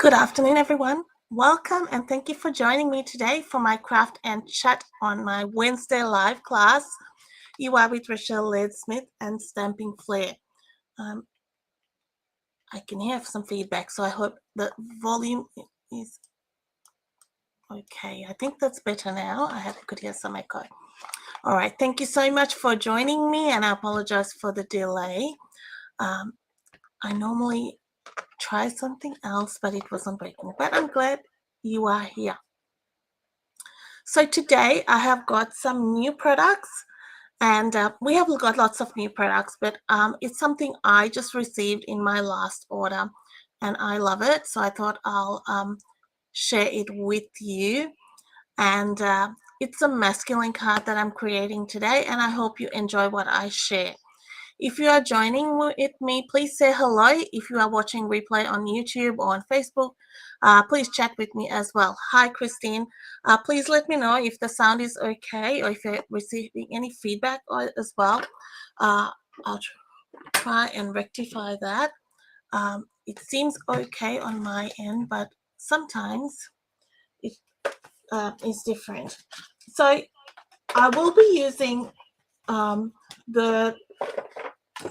Good afternoon, everyone. Welcome and thank you for joining me today for my craft and chat on my Wednesday live class. You are with Rochelle Laird-Smith and Stamping Flair. I can hear some feedback, so I hope the volume is okay. I think that's better now. I could hear some echo. All right, thank you so much for joining me, and I apologize for the delay. I normally try something else, but it wasn't working. But I'm glad you are here. So today I have got some new products, and we have got lots of new products, but it's something I just received in my last order, and I love it. So I thought I'll share it with you. And it's a masculine card that I'm creating today, and I hope you enjoy what I share. If you are joining with me, please say hello. If you are watching replay on YouTube or on Facebook, please chat with me as well. Hi, Christine. Please let me know if the sound is okay or if you're receiving any feedback as well. I'll try and rectify that. It seems okay on my end, but sometimes it is different. So I will be using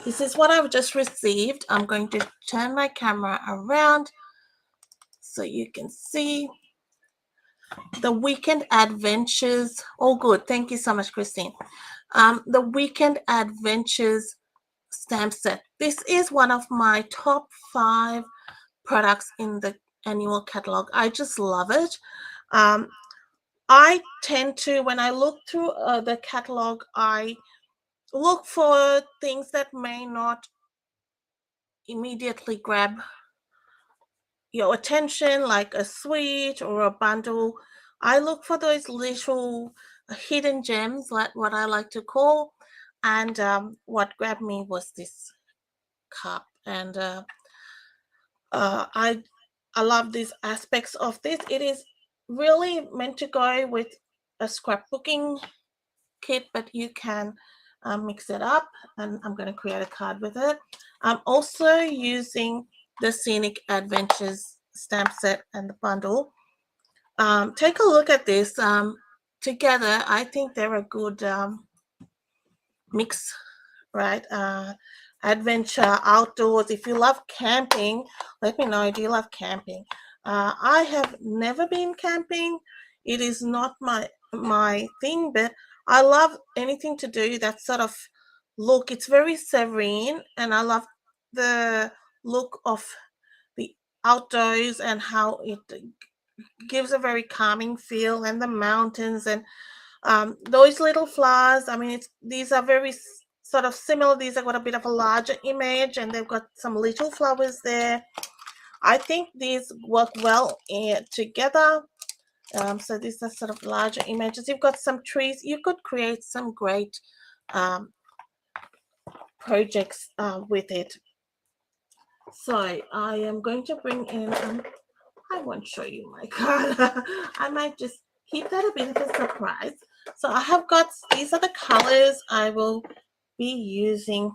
this is what I've just received. I'm going to turn my camera around so you can see the Weekend Adventures. Oh, good. Thank you so much, Christine. The Weekend Adventures stamp set. This is one of my top 5 products in the annual catalog. I just love it. I tend to, when I look through the catalog, I look for things that may not immediately grab your attention, like a suite or a bundle. I look for those little hidden gems, like what I like to call. And what grabbed me was this cup, and I love these aspects of this. It is really meant to go with a scrapbooking kit, but you can mix it up, and I'm going to create a card with it. I'm also using the Scenic Adventures stamp set and the bundle. Take a look at this. Together, I think they're a good mix, right? Adventure, outdoors. If you love camping, let me know. Do you love camping? I have never been camping. It is not my thing, but I love anything to do that sort of look. It's very serene, and I love the look of the outdoors and how it gives a very calming feel, and the mountains and those little flowers. I mean, these are very sort of similar. These have got a bit of a larger image, and they've got some little flowers there. I think these work well together. So these are sort of larger images. You've got some trees. You could create some great projects with it. So I am going to bring in, I won't show you my card. I might just keep that a bit of a surprise. So I have got, these are the colors I will be using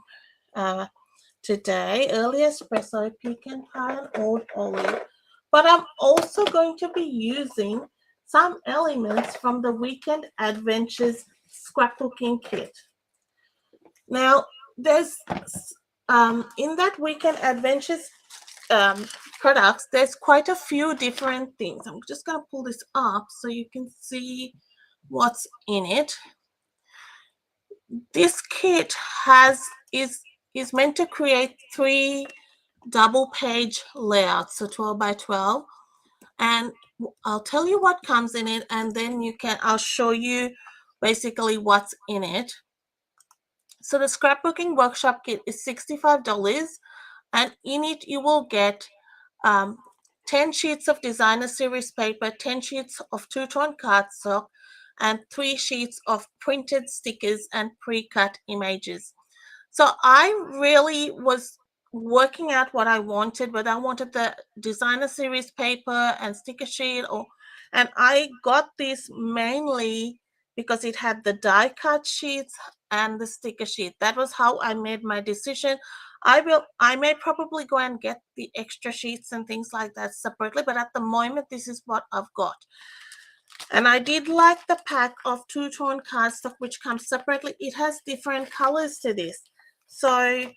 today. Early Espresso, Pecan Pie, and Old Olive. But I'm also going to be using some elements from the Weekend Adventures scrapbooking kit. Now, there's in that Weekend Adventures products, there's quite a few different things. I'm just going to pull this up so you can see what's in it. This kit is meant to create 3 double page layouts, so 12 by 12, and I'll tell you what comes in it, and then I'll show you basically what's in it. So the scrapbooking workshop kit is $65, and in it you will get 10 sheets of designer series paper, 10 sheets of two-tone cardstock, and 3 sheets of printed stickers and pre-cut images. So I really was working out what I wanted, whether I wanted the designer series paper and sticker sheet, and I got this mainly because it had the die cut sheets and the sticker sheet. That was how I made my decision. I may probably go and get the extra sheets and things like that separately, but at the moment, this is what I've got. And I did like the pack of two-tone cardstock, which comes separately. It has different colors to this. So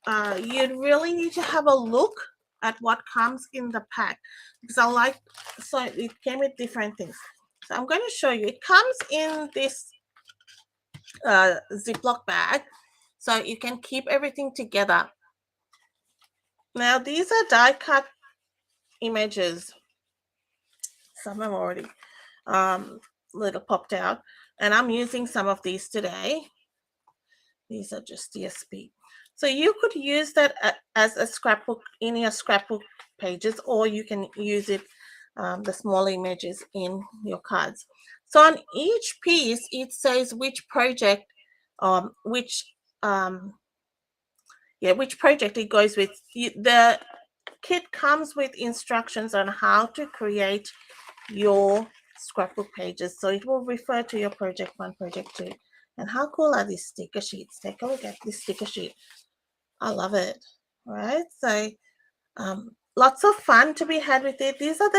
you'd really need to have a look at what comes in the pack, because so it came with different things. So I'm going to show you. It comes in this Ziploc bag, so you can keep everything together. Now, these are die cut images. Some have already little popped out, and I'm using some of these today. These are just DSP. So you could use that as a scrapbook in your scrapbook pages, or you can use it, the small images in your cards. So on each piece, it says which project, which project it goes with. The kit comes with instructions on how to create your scrapbook pages. So it will refer to your project 1, project 2. And how cool are these sticker sheets? Take a look at this sticker sheet. I love it. All right. So lots of fun to be had with it. These are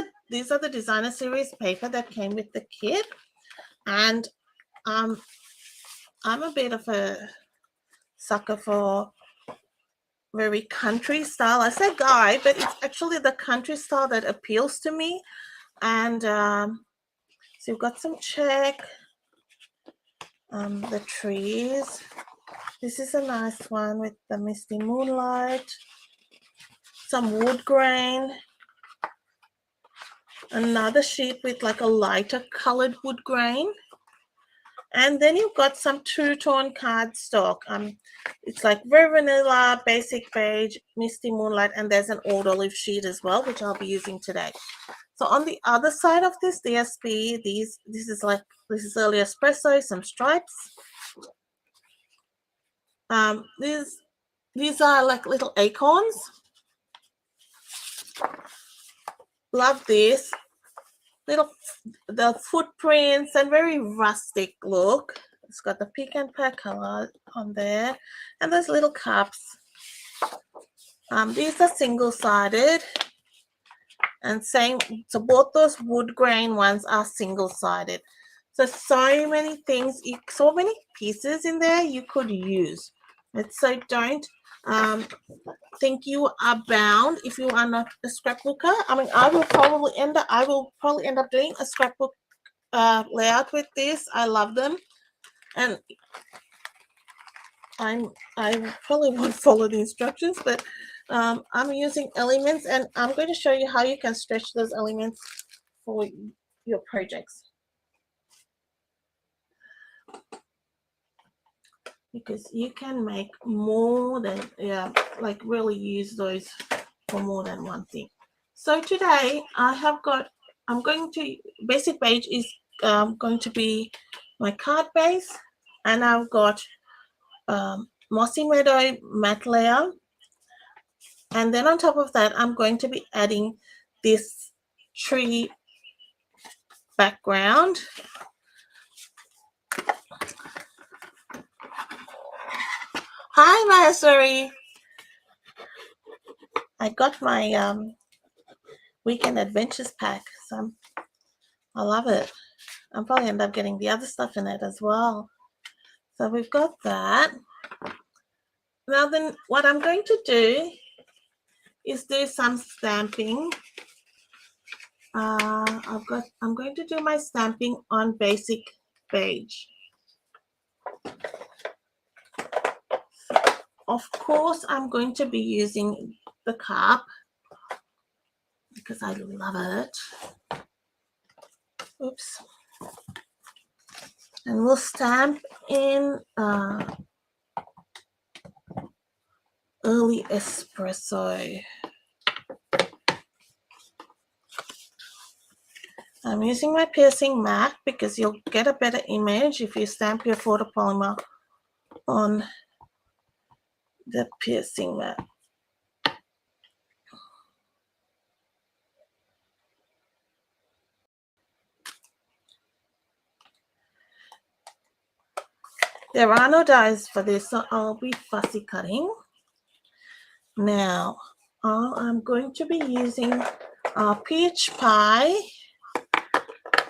the designer series paper that came with the kit. And I'm a bit of a sucker for very country style. I say guy, but it's actually the country style that appeals to me. And so you've got some check, the trees. This is a nice one with the misty moonlight, some wood grain, another sheet with like a lighter colored wood grain. And then you've got some two-tone cardstock. It's like very vanilla, basic beige, misty moonlight, and there's an old olive sheet as well, which I'll be using today. So on the other side of this DSP, this is early espresso, some stripes. These are like little acorns. Love this. The footprints and very rustic look. It's got the pick and pack color on there, and those little cups. These are single-sided, and so both those wood grain ones are single-sided. So many things, so many pieces in there you could use. So don't think you are bound if you are not a scrapbooker. I mean, I will probably end up doing a scrapbook layout with this. I love them, and I probably won't follow the instructions, but I'm using elements, and I'm going to show you how you can stretch those elements for your projects, because you can make more than like really use those for more than one thing. So today basic beige is going to be my card base, and I've got Mossy Meadow matte layer, and then on top of that I'm going to be adding this tree background. Hi Mahasuri, I got my weekend adventures pack, so I love it. I'll probably end up getting the other stuff in it as well. So we've got that. Now then, what I'm going to do is do some stamping. I'm going to do my stamping on basic beige. Of course, I'm going to be using the cup because I love it. Oops. And we'll stamp in early espresso. I'm using my piercing mat because you'll get a better image if you stamp your photopolymer on the piercing mat. There are no dies for this, so I'll be fussy cutting. Now, I'm going to be using Peach Pie,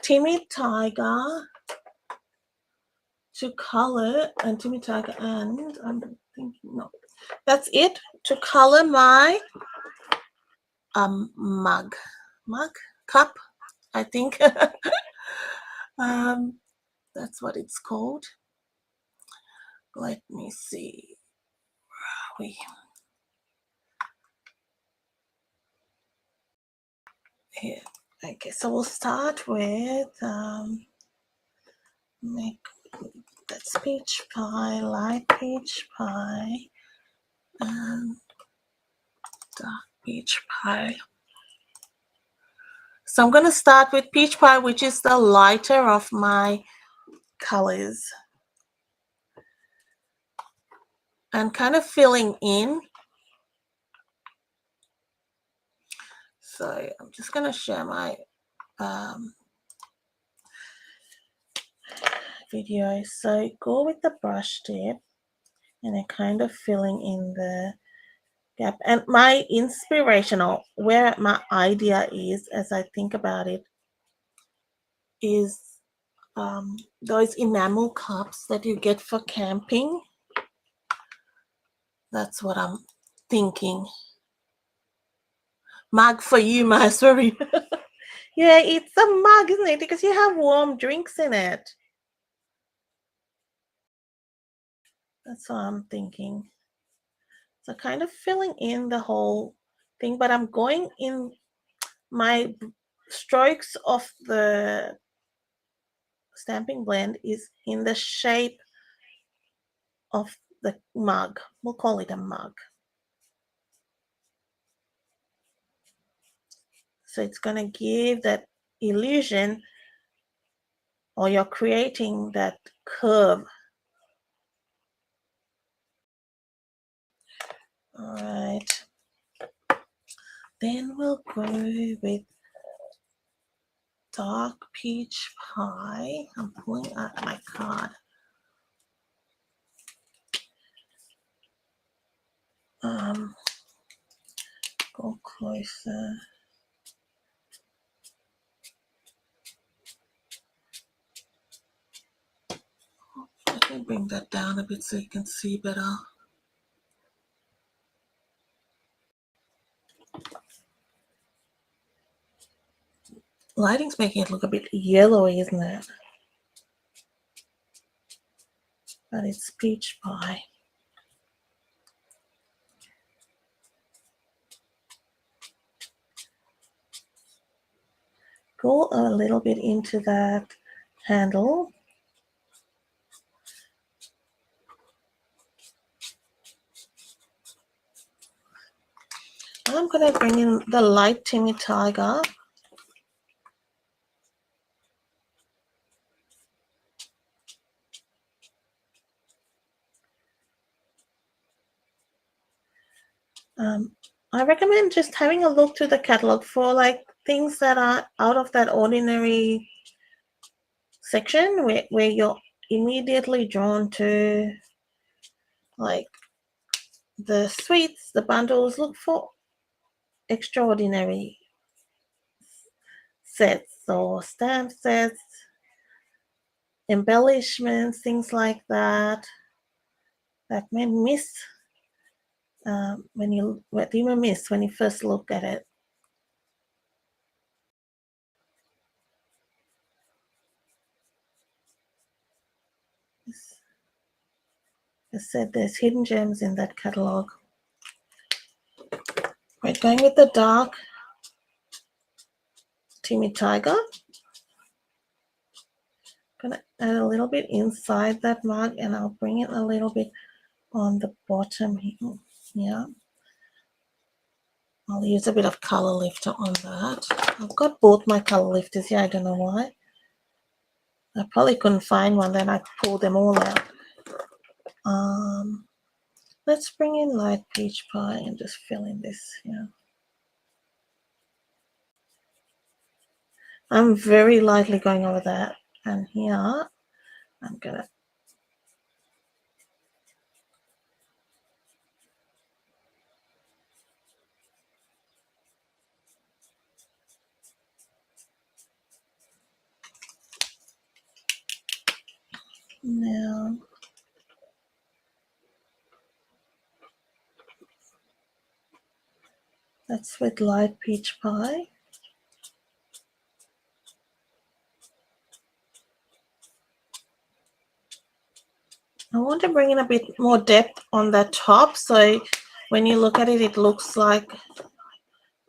Timmy Tiger to color, and Timmy Tiger, and I'm thinking, no, that's it, to color my cup, I think. That's what it's called. Let me see. Where are we? Here. Okay, so we'll start with make that's peach pie, light peach pie, and dark peach pie. So I'm going to start with peach pie, which is the lighter of my colors, and kind of filling in. So I'm just going to share my video. So go with the brush tip and then kind of filling in the gap. And my inspiration, or where my idea is as I think about it, is those enamel cups that you get for camping. That's what I'm thinking. Mug for you, Maheswari. Yeah, it's a mug, isn't it? Because you have warm drinks in it. That's what I'm thinking. So kind of filling in the whole thing, but I'm going in my strokes of the stamping blend is in the shape of the mug. We'll call it a mug. So it's going to give that illusion, or you're creating that curve. All right. Then we'll go with dark peach pie. I'm pulling out my card. Go closer. Let me bring that down a bit so you can see better. Lighting's making it look a bit yellowy, isn't it? But it's peach pie. Go a little bit into that handle. I'm going to bring in the light Timmy Tiger. I recommend just having a look through the catalog for like things that are out of that ordinary section where you're immediately drawn to, like the sweets, the bundles. Look for extraordinary sets or stamp sets, embellishments, things like that may miss when you first look at it. As I said, there's hidden gems in that catalog. We're going with the dark Timmy Tiger. Gonna add a little bit inside that mug, and I'll bring it a little bit on the bottom here. Yeah. I'll use a bit of color lifter on that. I've got both my color lifters here. I don't know why. I probably couldn't find one, then I pulled them all out. Let's bring in light peach pie and just fill in this here. I'm very lightly going over that, and here I'm gonna Now, that's with light peach pie. I want to bring in a bit more depth on the top, so when you look at it, it looks like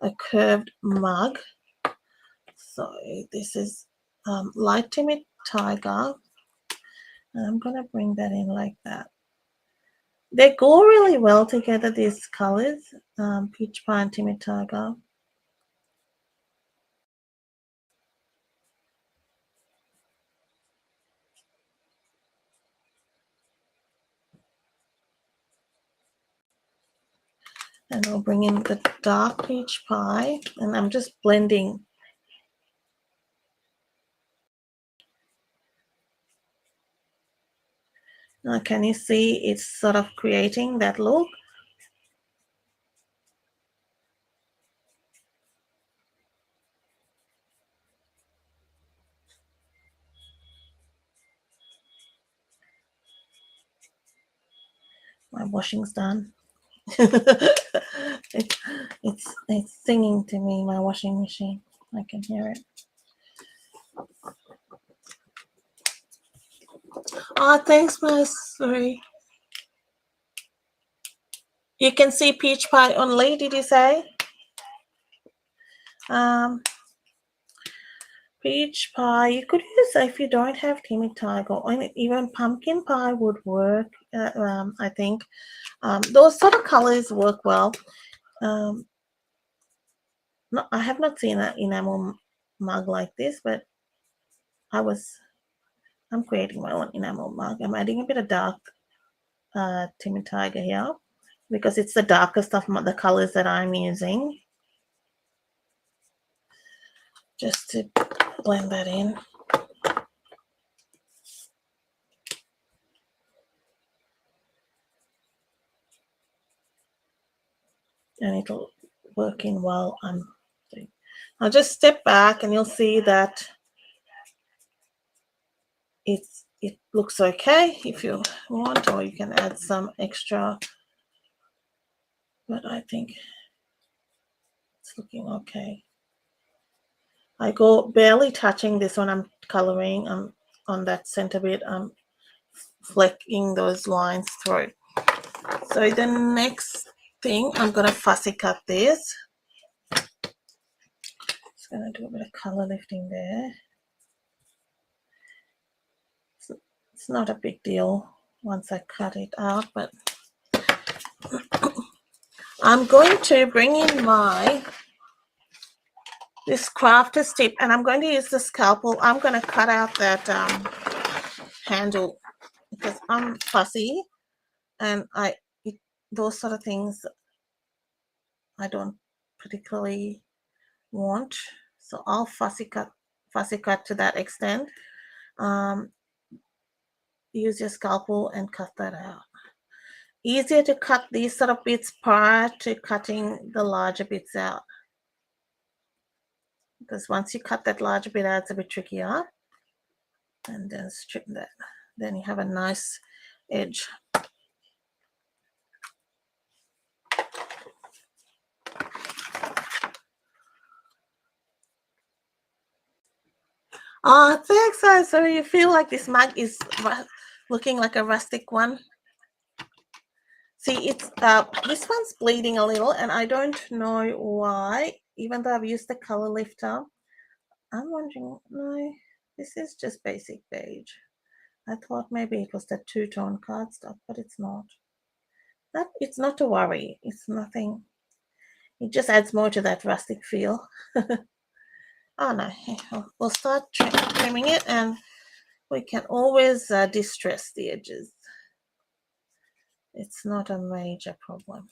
a curved mug. So this is light timid tiger. And I'm going to bring that in like that. They go really well together, these colors, peach pie and timid tiger. And I'll bring in the dark peach pie, and I'm just blending. Now, can you see it's sort of creating that look? My washing's done. it's singing to me, my washing machine. I can hear it. Oh, thanks, Masuri. You can see peach pie only, did you say? Peach pie, you could use, if you don't have timid tiger, or even pumpkin pie would work, I think. Those sort of colors work well. No, I have not seen an enamel mug like this, but I'm creating my own enamel mug. I'm adding a bit of dark timid tiger here because it's the darkest of the colors that I'm using. Just to blend that in. And it'll work in while I'm doing. I'll just step back and you'll see that it looks okay if you want, or you can add some extra, but I think it's looking okay. I go barely touching this when I'm coloring. On that center bit, I'm flecking those lines through. So the next thing, I'm gonna fussy cut this. Just gonna do a bit of color lifting there. It's not a big deal once I cut it out, but I'm going to bring in this crafter's tip, and I'm going to use the scalpel. I'm going to cut out that handle because I'm fussy, and those sort of things I don't particularly want. So I'll fussy cut to that extent. Use your scalpel and cut that out. Easier to cut these sort of bits prior to cutting the larger bits out. Because once you cut that larger bit out, it's a bit trickier. And then strip that. Then you have a nice edge. Oh, thanks. So you feel like this mug is looking like a rustic one? See, it's this one's bleeding a little, and I don't know why. Even though I've used the color lifter, I'm wondering. No, this is just basic beige. I thought maybe it was the two-tone cardstock, but it's not. It's not to worry. It's nothing. It just adds more to that rustic feel. Oh no, we'll start trimming it, and we can always distress the edges. It's not a major problem.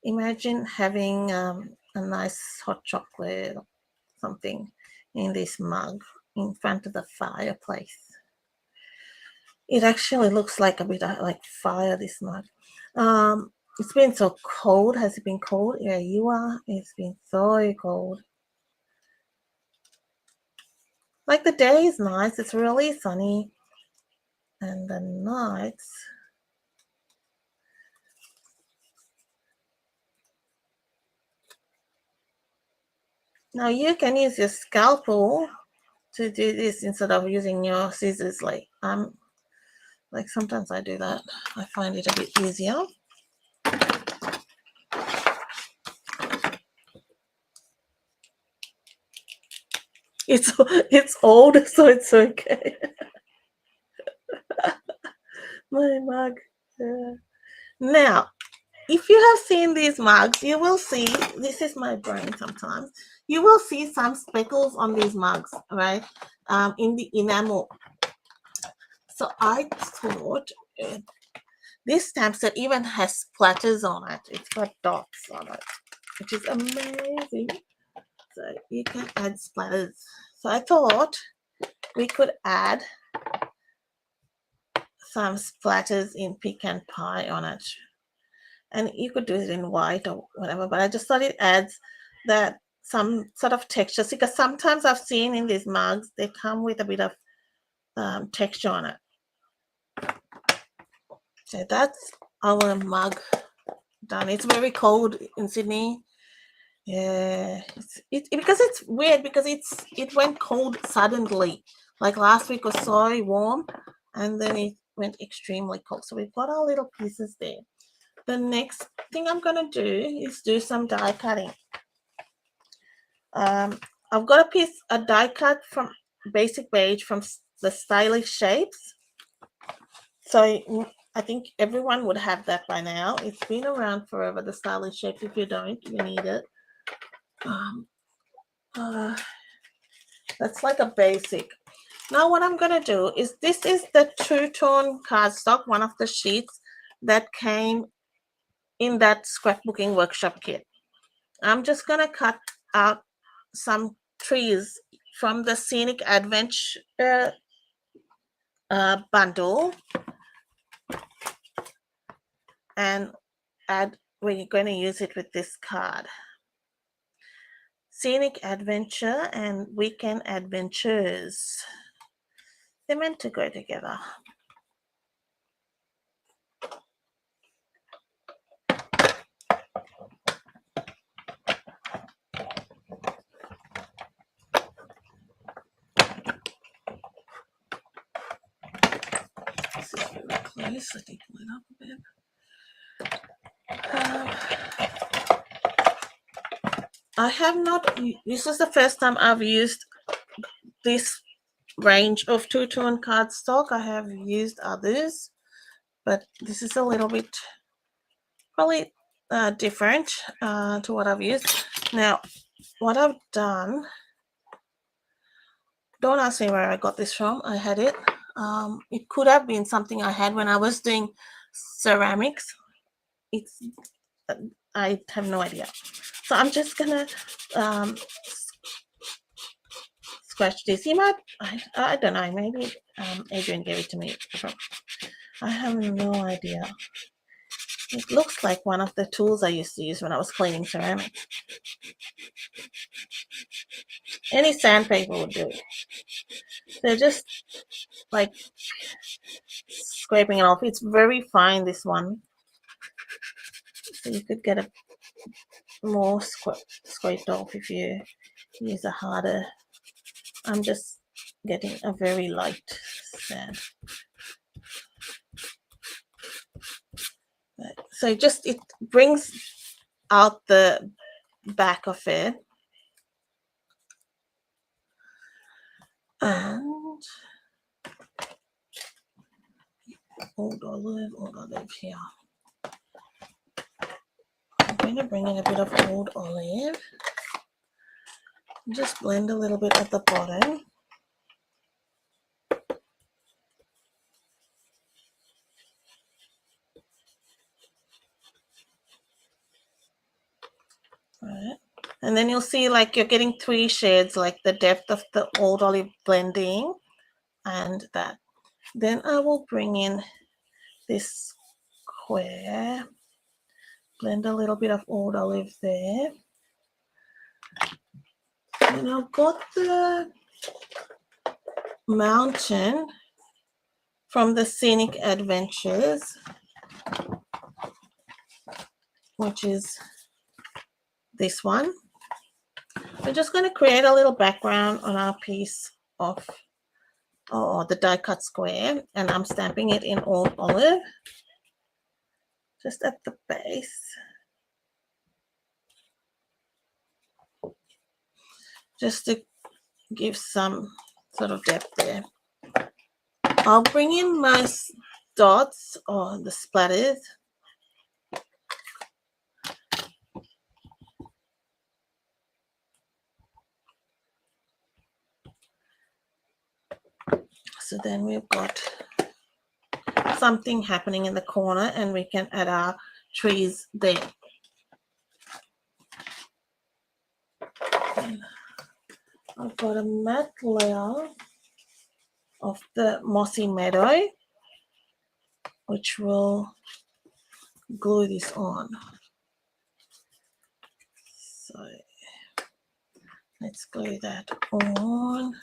Imagine having a nice hot chocolate or something in this mug in front of the fireplace. It actually looks like a bit like fire, this mug. It's been so cold. Has it been cold? Yeah, you are. It's been so cold. Like the day is nice, it's really sunny, and the nights, now you can use your scalpel to do this instead of using your scissors. Like sometimes I do that. I find it a bit easier. It's old, so it's okay. My mug. Yeah. Now, if you have seen these mugs, you will see, this is my brain sometimes, you will see some speckles on these mugs, right? In the enamel. So I thought this stamp set even has splatters on it. It's got dots on it, which is amazing. So you can add splatters. So I thought we could add some splatters in Pecan Pie on it. And you could do it in white or whatever, but I just thought it adds that some sort of texture, because sometimes I've seen in these mugs, they come with a bit of texture on it. So that's our mug done. It's very cold in Sydney. Yeah, because it's weird because it went cold suddenly. Like last week was so warm, and then it went extremely cold. So we've got our little pieces there. The next thing I'm gonna do is do some die cutting. I've got a die cut from Basic Beige from the Stylish Shapes. So I think everyone would have that by now. It's been around forever, the Stylish Shapes. If you don't, you need it. That's like a basic. Now what I'm going to do is, this is the two-tone cardstock, one of the sheets that came in that scrapbooking workshop kit. I'm just going to cut out some trees from the Scenic Adventure bundle, and we're going to use it with this card. Scenic Adventure and Weekend Adventures. They're meant to go together. This is really close. I think pull it up a bit. I have not, this is the first time I've used this range of two-tone cardstock. I have used others, but this is a little bit probably different to what I've used. Now, what I've done, don't ask me where I got this from. I had it. It could have been something I had when I was doing ceramics. I have no idea. So I'm just gonna scratch this. You might, I don't know, maybe Adrian gave it to me. I have no idea. It looks like one of the tools I used to use when I was cleaning ceramics. Any sandpaper would do it. They're just like scraping it off. It's very fine, this one. So you could get a more scraped off if you use a harder. I'm just getting a very light sand. So it brings out the back of it. And old olive here. I'm going to bring in a bit of old olive. Just blend a little bit at the bottom. Right. And then you'll see like you're getting 3 shades, like the depth of the old olive blending and that. Then I will bring in this square, blend a little bit of old olive there. And I've got the mountain from the Scenic Adventures, which is this one. We're just going to create a little background on our piece of the die cut square, and I'm stamping it in Old Olive just at the base. Just to give some sort of depth there. I'll bring in my dots or the splatters. So then we've got something happening in the corner, and we can add our trees there. And I've got a matte layer of the Mossy Meadow, which will glue this on. So let's glue that on.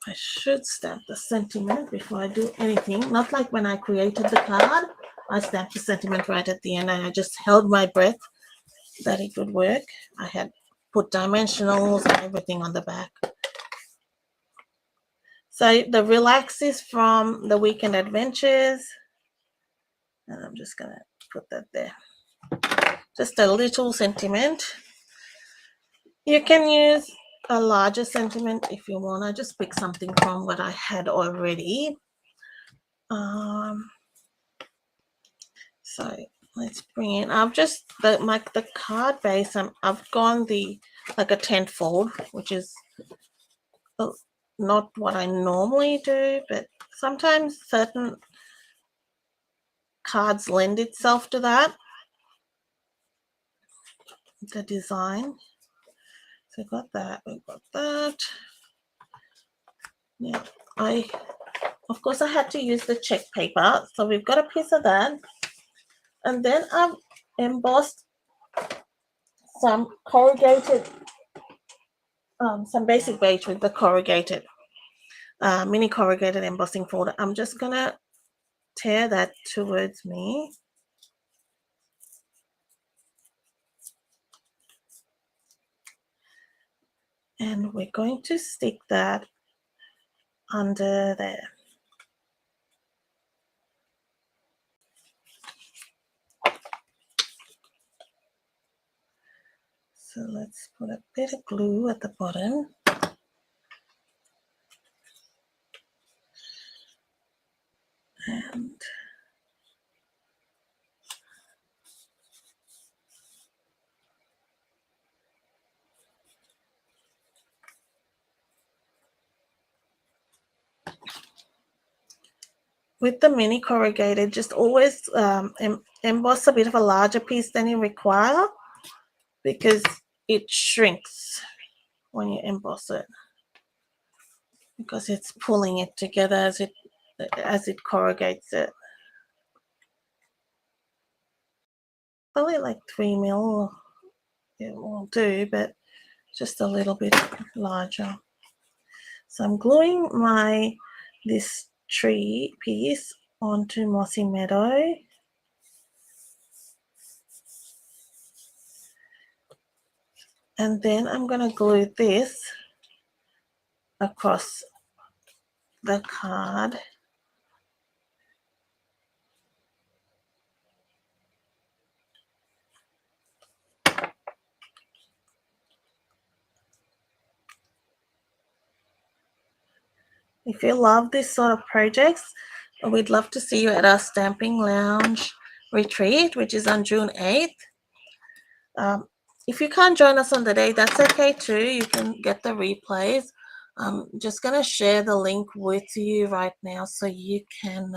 I should stamp the sentiment before I do anything. Not like when I created the card, I stamped the sentiment right at the end and I just held my breath that it would work. I had put dimensionals and everything on the back. So the relax is from the Weekend Adventures. And I'm just going to put that there. Just a little sentiment. You can use a larger sentiment if you want. I just pick something from what I had already. So let's bring in. I've just the card base. I've gone like a 10-fold, which is not what I normally do, but sometimes certain cards lend itself to that. The design. So we've got that. We've got that. Yeah, of course I had to use the check paper, so we've got a piece of that, and then I've embossed some corrugated, some basic beige with the corrugated, mini corrugated embossing folder. I'm just gonna tear that towards me. And we're going to stick that under there. So let's put a bit of glue at the bottom. And with the mini corrugated, just always emboss a bit of a larger piece than you require, because it shrinks when you emboss it, because it's pulling it together as it corrugates it. Probably like 3 mil it will do, but just a little bit larger. So I'm gluing this tree piece onto Mossy Meadow. And then I'm going to glue this across the card. If you love this sort of projects, we'd love to see you at our Stamping Lounge retreat, which is on June 8th. If you can't join us on the day, that's okay too. You can get the replays. I'm just going to share the link with you right now so you can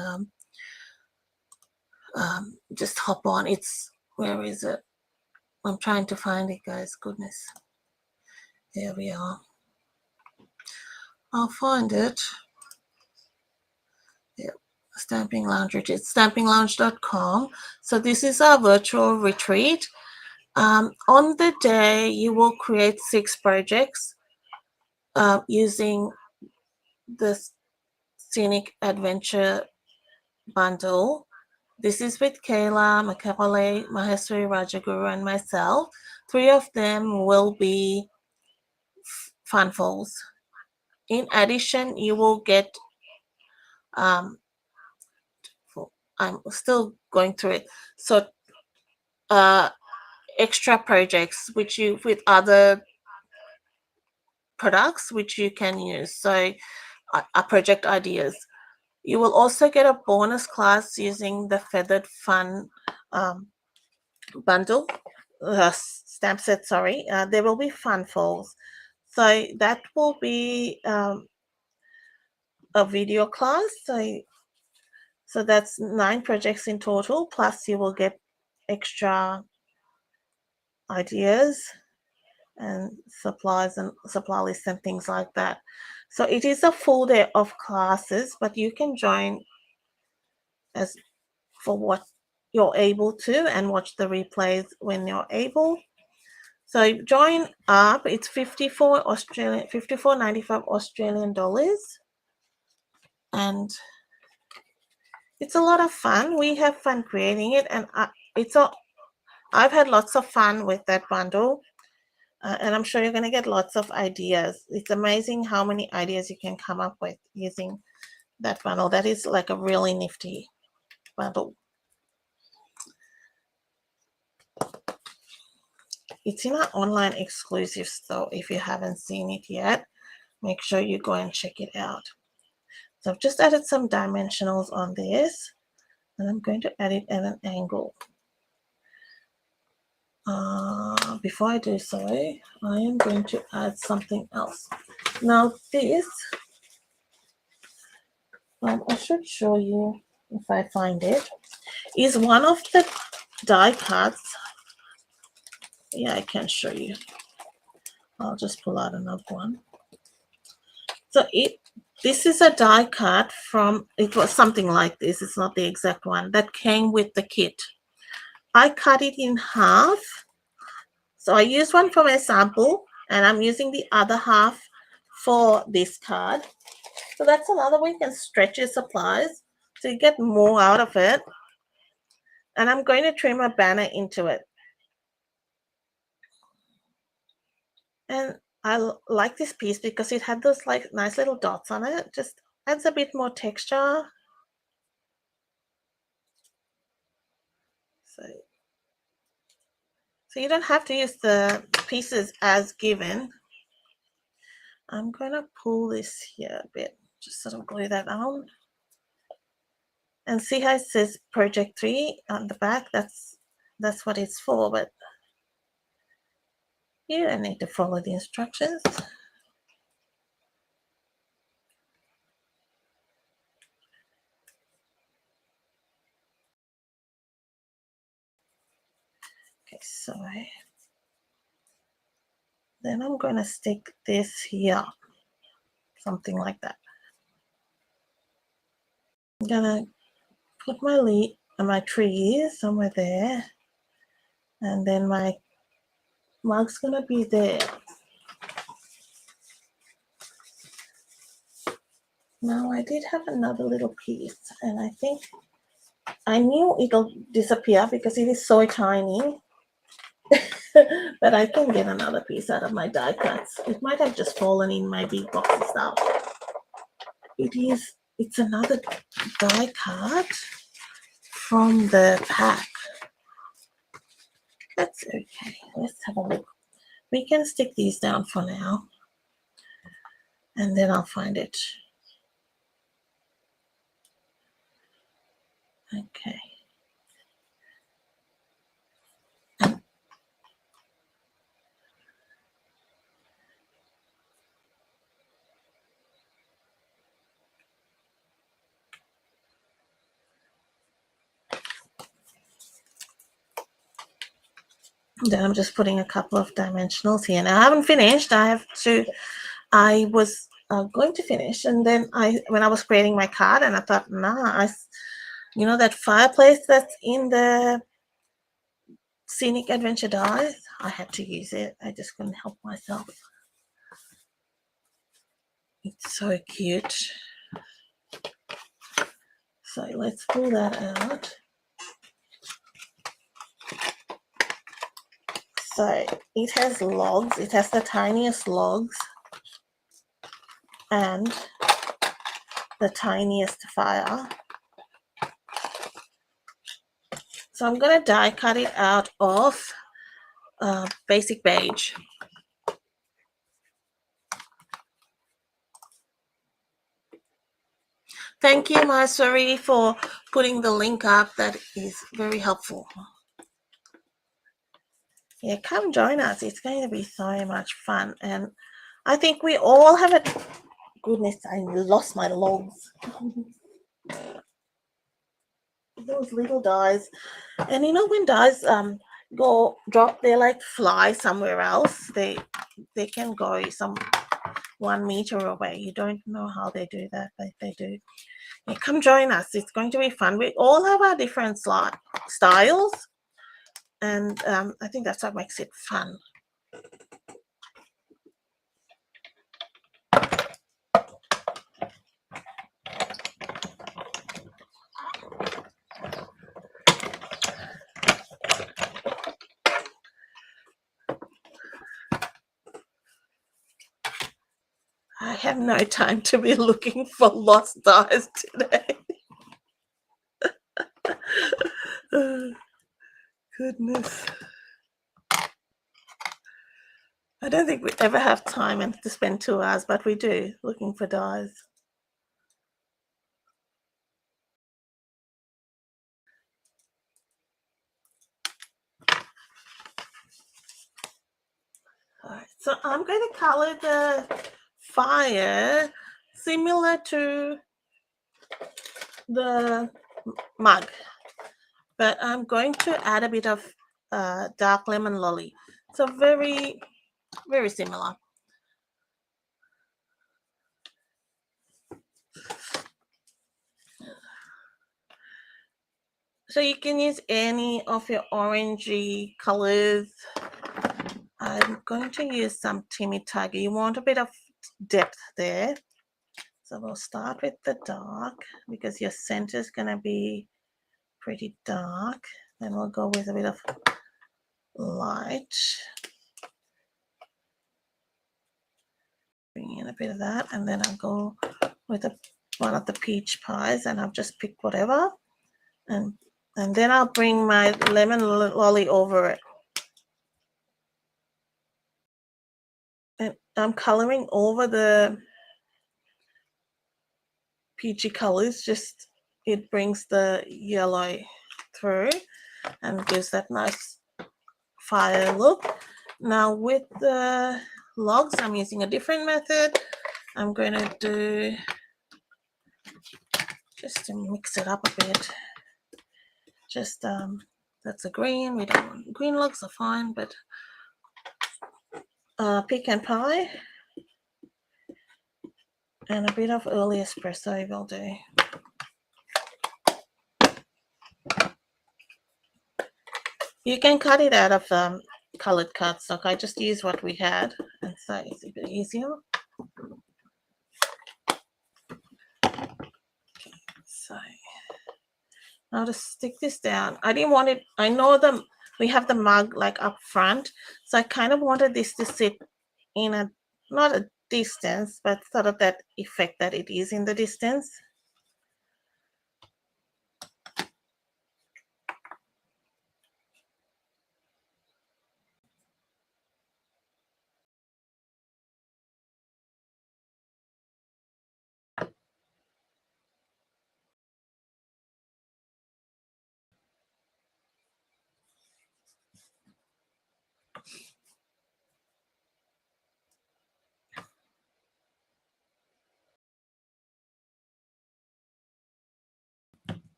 just hop on. Where is it? I'm trying to find it, guys. Goodness. Here we are. I'll find it. Yep. Stamping Lounge Retreat, stampinglounge.com. So this is our virtual retreat. On the day, you will create 6 projects using the Scenic Adventure bundle. This is with Kayla, Makapale, Maheshwari Rajaguru, and myself. 3 of them will be funfolds. In addition, you will get I'm still going through it. So extra projects which you with other products which you can use. So project ideas. You will also get a bonus class using the Feathered Fun bundle stamp set. Sorry, there will be fun folds. So that will be a video class. So that's 9 projects in total. Plus, you will get extra ideas and supplies and supply lists and things like that. So it is a full day of classes, but you can join as for what you're able to and watch the replays when you're able. So join up. It's 54.95 Australian dollars, and it's a lot of fun. We have fun creating it, and I've had lots of fun with that bundle. And I'm sure you're going to get lots of ideas. It's amazing how many ideas you can come up with using that bundle. That is like a really nifty bundle. It's in our online exclusives, though. If you haven't seen it yet, make sure you go and check it out. So I've just added some dimensionals on this, and I'm going to add it at an angle. Before I do so, I am going to add something else. Now this, I should show you if I find it, is one of the die cuts. Yeah, I can show you. I'll just pull out another one. So this is a die cut from, it was something like this. It's not the exact one that came with the kit. I cut it in half. So I used one for my sample, and I'm using the other half for this card. So that's another way you can stretch your supplies so you get more out of it. And I'm going to trim a banner into it. And I like this piece because it had those like nice little dots on it. Just adds a bit more texture. So you don't have to use the pieces as given. I'm going to pull this here a bit, just sort of glue that on. And see how it says Project 3 on the back? That's what it's for, but you don't need to follow the instructions. Okay, so then I'm going to stick this here, something like that. I'm going to put my tree somewhere there, and then my mug's going to be there. Now I did have another little piece, and I think I knew it'll disappear because it is so tiny. But I can get another piece out of my die cuts. It might have just fallen in my big box of stuff. It's another die cut from the pack. That's okay. Let's have a look. We can stick these down for now, and then I'll find it. Okay. Then I'm just putting a couple of dimensionals here. Now I haven't finished. I was going to finish, and then when I was creating my card, and I thought, nah, you know that fireplace that's in the Scenic Adventure dies, I had to use it. I just couldn't help myself. It's so cute. So let's pull that out. So it has logs. It has the tiniest logs and the tiniest fire. So I'm going to die cut it out of basic beige. Thank you, Maheswari, for putting the link up. That is very helpful. Yeah, come join us. It's going to be so much fun. And I think we all have it. Goodness, I lost my logs. Those little dies. And you know when dies go drop, they like fly somewhere else. They can go 1 meter away. You don't know how they do that, but they do. Yeah, come join us. It's going to be fun. We all have our different styles, and I think that's what makes it fun. I have no time to be looking for lost dies today. Goodness. I don't think we ever have time to spend 2 hours, but we do, looking for dies. All right, so I'm going to color the fire similar to the mug, but I'm going to add a bit of dark lemon lolly. So very, very similar. So you can use any of your orangey colors. I'm going to use some Timmy Tiger. You want a bit of depth there. So we'll start with the dark because your center is going to be pretty dark. Then we'll go with a bit of light. Bring in a bit of that, and then I'll go with one of the peach pies, and I'll just pick whatever, and then I'll bring my lemon lolly over it. And I'm coloring over the peachy colors, just it brings the yellow through and gives that nice fire look. Now with the logs, I'm using a different method. I'm going to do, just to mix it up a bit, just that's a green. We don't want green logs are fine, but pecan pie and a bit of early espresso will do. You can cut it out of colored cardstock. I just use what we had, and so it's a bit easier. So I'll just stick this down. I didn't want it. I know we have the mug like up front, so I kind of wanted this to sit in a not a distance, but sort of that effect that it is in the distance.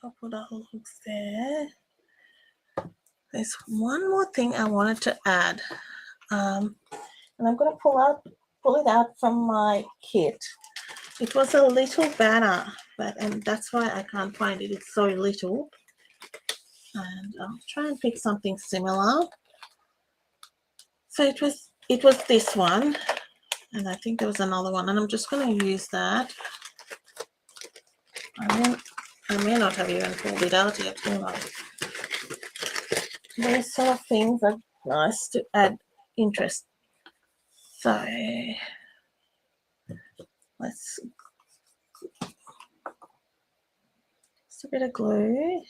I'll put our logs there. there's one more thing I wanted to add. And I'm going to pull it out from my kit. It was a little banner, and that's why I can't find it. It's so little. And I'll try and pick something similar. So it was this one, and I think there was another one, and I'm just going to use that. I may not have even pulled it out yet. Who knows? These sort of things are nice to add interest. So let's just a bit of glue.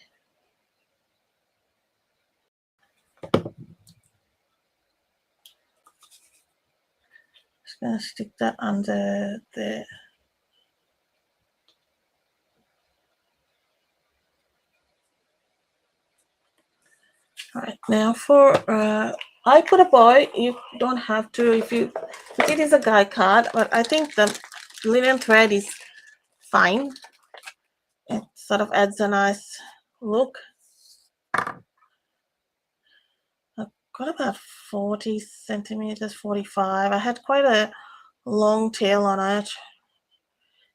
Just going to stick that under there. All right, now for I put a bow. You don't have to if it is a guy card, but I think the linen thread is fine. It sort of adds a nice look. I've got about 40 centimeters, 45. I had quite a long tail on it.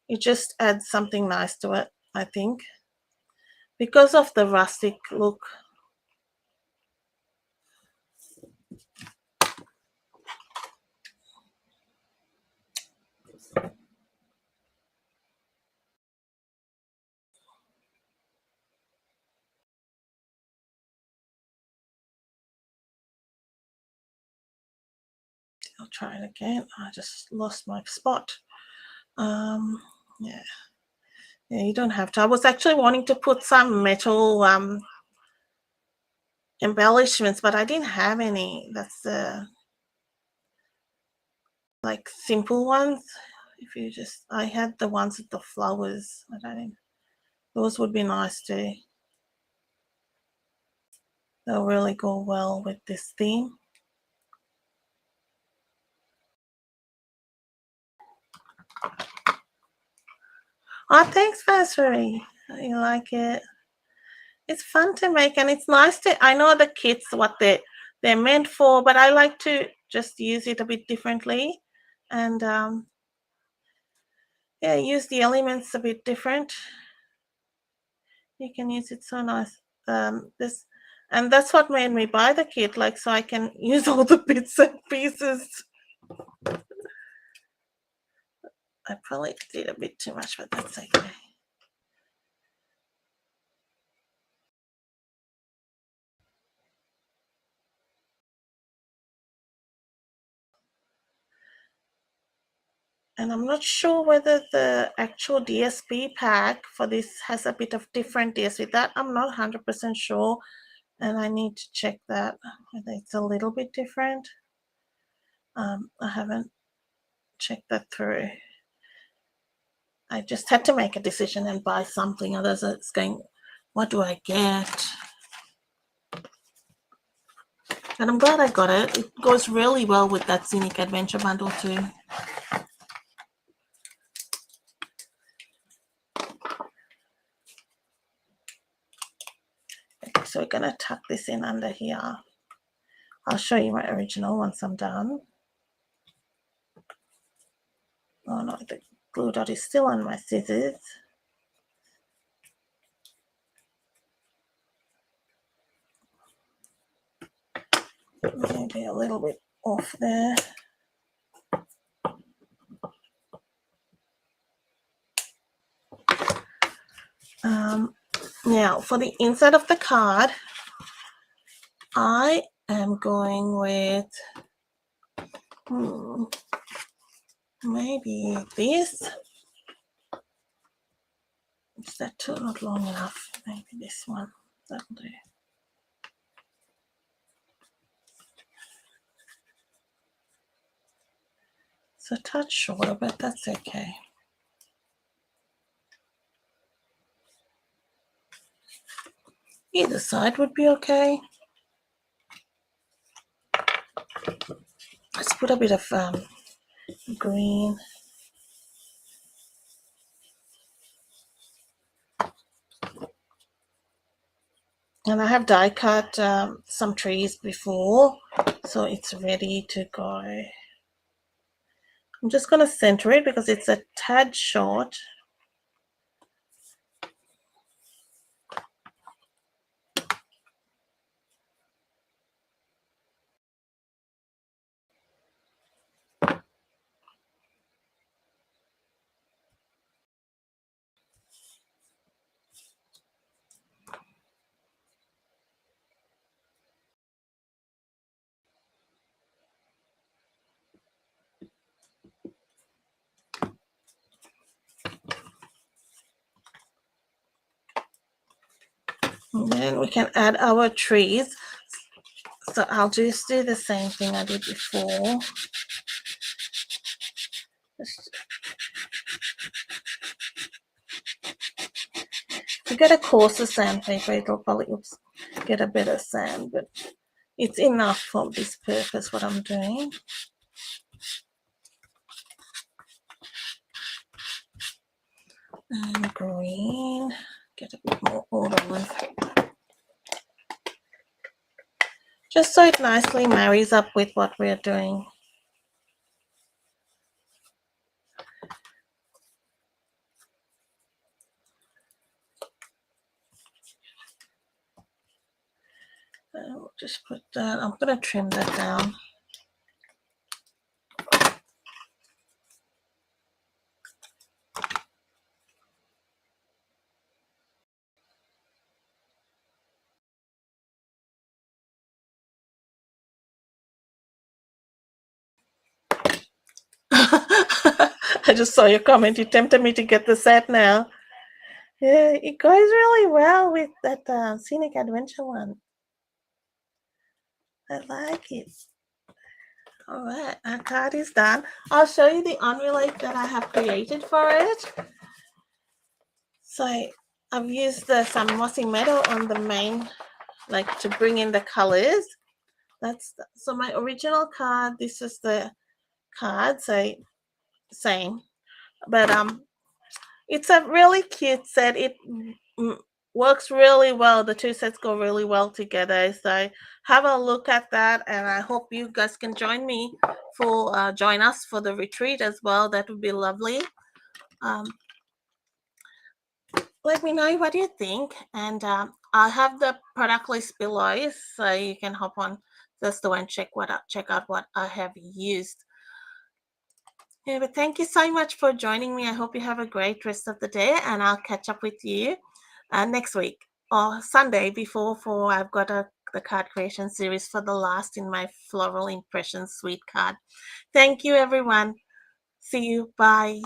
It just adds something nice to it, I think, because of the rustic look. I'll try it again. I just lost my spot. Yeah, you don't have to. I was actually wanting to put some metal embellishments, but I didn't have any. That's the like simple ones. If you just, I had the ones with the flowers. I don't know. Those would be nice too. They'll really go well with this theme. Oh, thanks, Vasari. You like it? It's fun to make, and it's nice to. I know the kits what they're meant for, but I like to just use it a bit differently, and yeah, use the elements a bit different. You can use it so nice. This, and that's what made me buy the kit, like so I can use all the bits and pieces. I probably did a bit too much, but that's okay. And I'm not sure whether the actual DSP pack for this has a bit of different DSP. That I'm not 100% sure, and I need to check that whether it's a little bit different. I haven't checked that through. I just had to make a decision and buy something. Others it's going, what do I get? And I'm glad I got it. It goes really well with that Scenic Adventure bundle too. Okay, so we're gonna tuck this in under here. I'll show you my original once I'm done. Oh no, the glue dot is still on my scissors. Maybe a little bit off there. Now for the inside of the card, I am going with maybe this. Is that too not long enough? Maybe this one. That'll do. It's a touch shorter, but that's okay. Either side would be okay. Let's put a bit of green. And I have die cut some trees before, so it's ready to go. I'm just going to center it because it's a tad short. And then we can add our trees. So I'll just do the same thing I did before. To get a coarser sandpaper, it'll probably get a better sand, but it's enough for this purpose, what I'm doing. And green, get a bit more order, just so it nicely marries up with what we're doing. We'll just put that, I'm going to trim that down. I just saw your comment. You tempted me to get the set now. Yeah, it goes really well with that Scenic Adventure one. I like it. All right, our card is done. I'll show you the envelope that I have created for it. So I've used some mossy metal on the main, like to bring in the colors. So my original card, this is the card, so same. But it's a really cute set. It works really well. The two sets go really well together. So have a look at that, and I hope you guys can join me for join us for the retreat as well. That would be lovely. Let me know what you think, and I'll have the product list below, so you can hop on the store and check out what I have used. Yeah, but thank you so much for joining me. I hope you have a great rest of the day, and I'll catch up with you next week or Sunday before I've got the card creation series for the last in my Floral Impressions Suite card. Thank you, everyone. See you. Bye.